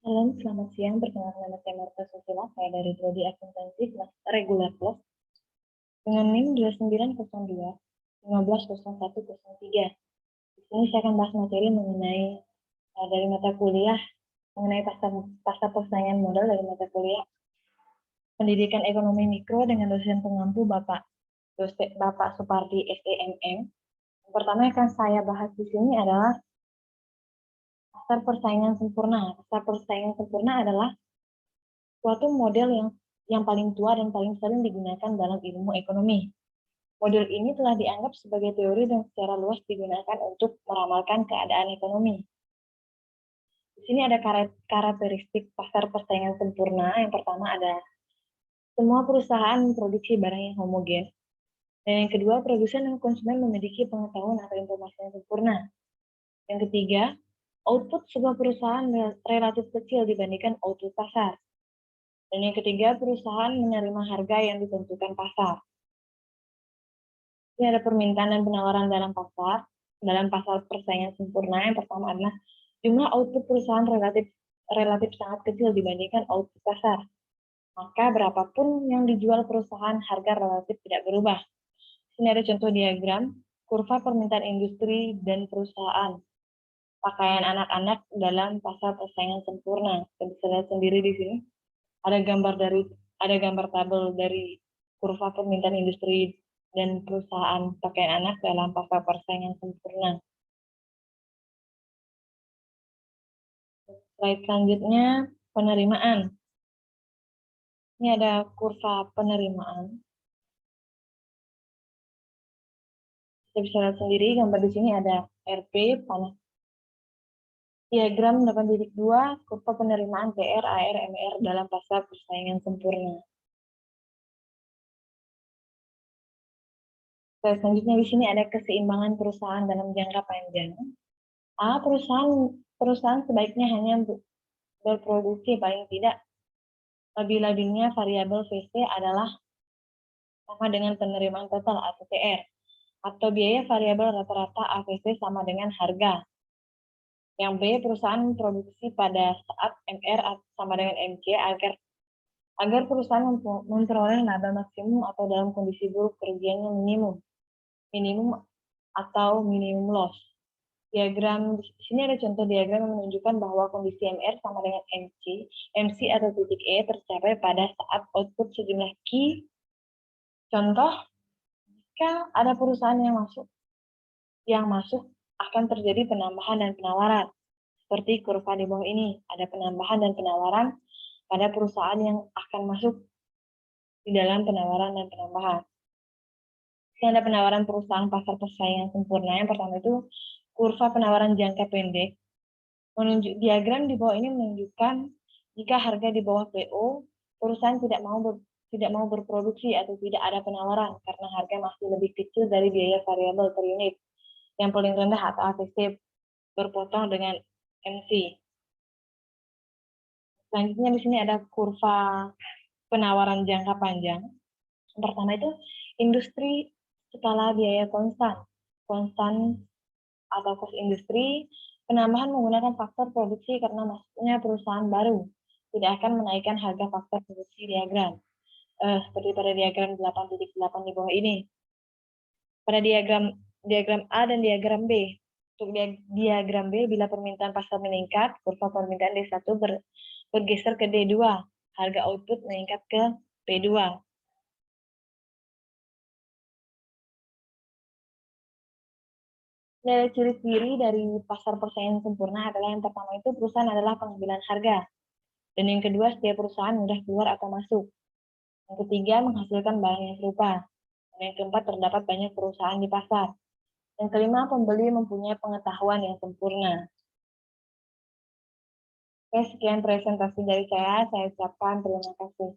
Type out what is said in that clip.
Halo, selamat siang. Perkenalkan nama saya Marta Susila. Saya dari Prodi Akuntansi kelas Regular Plus dengan NIM 2902 150103. Di sini saya akan bahas materi mengenai dari mata kuliah mengenai pasar persaingan modal dari mata kuliah Pendidikan Ekonomi Mikro dengan dosen pengampu Bapak Supardi SEMM. Yang pertama yang akan saya bahas di sini adalah pasar persaingan sempurna. Pasar persaingan sempurna adalah suatu model yang paling tua dan paling sering digunakan dalam ilmu ekonomi. Model ini telah dianggap sebagai teori dan secara luas digunakan untuk meramalkan keadaan ekonomi. Di sini ada karakteristik pasar persaingan sempurna. Yang pertama ada semua perusahaan memproduksi barang yang homogen. Dan yang kedua, produsen dan konsumen memiliki pengetahuan atau informasi yang sempurna. Yang ketiga, output sebuah perusahaan relatif kecil dibandingkan output pasar. Dan yang ketiga, perusahaan menerima harga yang ditentukan pasar. Ini ada permintaan dan penawaran dalam pasar persaingan sempurna. Yang pertama adalah jumlah output perusahaan relatif sangat kecil dibandingkan output pasar. Maka berapapun yang dijual perusahaan, harga relatif tidak berubah. Ini ada contoh diagram, kurva permintaan industri dan perusahaan. Pakaian anak-anak dalam pasar persaingan sempurna. Kita bisa lihat sendiri di sini. Ada gambar tabel dari kurva permintaan industri dan perusahaan pakaian anak dalam pasar persaingan sempurna. Slide selanjutnya, penerimaan. Ini ada kurva penerimaan. Kita bisa lihat sendiri, gambar di sini ada RP, diagram 8.2, kurva penerimaan PR, AR, MR dalam pasar persaingan sempurna. Selanjutnya di sini ada keseimbangan perusahaan dalam jangka panjang. Perusahaan sebaiknya hanya berproduksi paling tidak labil-labilnya variabel VC adalah sama dengan penerimaan total atau TR, atau biaya variabel rata-rata AVC sama dengan harga. Yang B, perusahaan memproduksi pada saat MR sama dengan MC agar perusahaan memperoleh laba maksimum atau dalam kondisi buruk kerugiannya minimum atau minimum loss. Diagram di sini ada contoh diagram yang menunjukkan bahwa kondisi MR sama dengan MC atau titik E tercapai pada saat output sejumlah Q. Contoh, jika ada perusahaan yang masuk akan terjadi penambahan dan penawaran. Seperti kurva di bawah ini, ada penambahan dan penawaran pada perusahaan yang akan masuk di dalam penawaran dan penambahan. Ini ada penawaran perusahaan pasar persaingan sempurna. Yang pertama itu kurva penawaran jangka pendek. Diagram di bawah ini menunjukkan jika harga di bawah PO, perusahaan tidak mau berproduksi atau tidak ada penawaran karena harga masih lebih kecil dari biaya variabel per unit yang paling rendah atau AVC berpotong dengan MC. Selanjutnya di sini ada kurva penawaran jangka panjang. Yang pertama itu industri skala biaya konstan atau cost industri. Penambahan menggunakan faktor produksi karena masuknya perusahaan baru tidak akan menaikkan harga faktor produksi diagram. Seperti pada diagram 8.8 di bawah ini. Pada diagram A dan diagram B. Untuk diagram B, bila permintaan pasar meningkat, kurva permintaan D1 bergeser ke D2. Harga output meningkat ke P2. Dari ciri-ciri dari pasar persaingan sempurna adalah yang pertama itu perusahaan adalah pengambilan harga. Dan yang kedua, setiap perusahaan mudah keluar atau masuk. Yang ketiga, menghasilkan barang yang serupa. Dan yang keempat, terdapat banyak perusahaan di pasar. Yang kelima, pembeli mempunyai pengetahuan yang sempurna. Oke, sekian presentasi dari saya ucapkan terima kasih.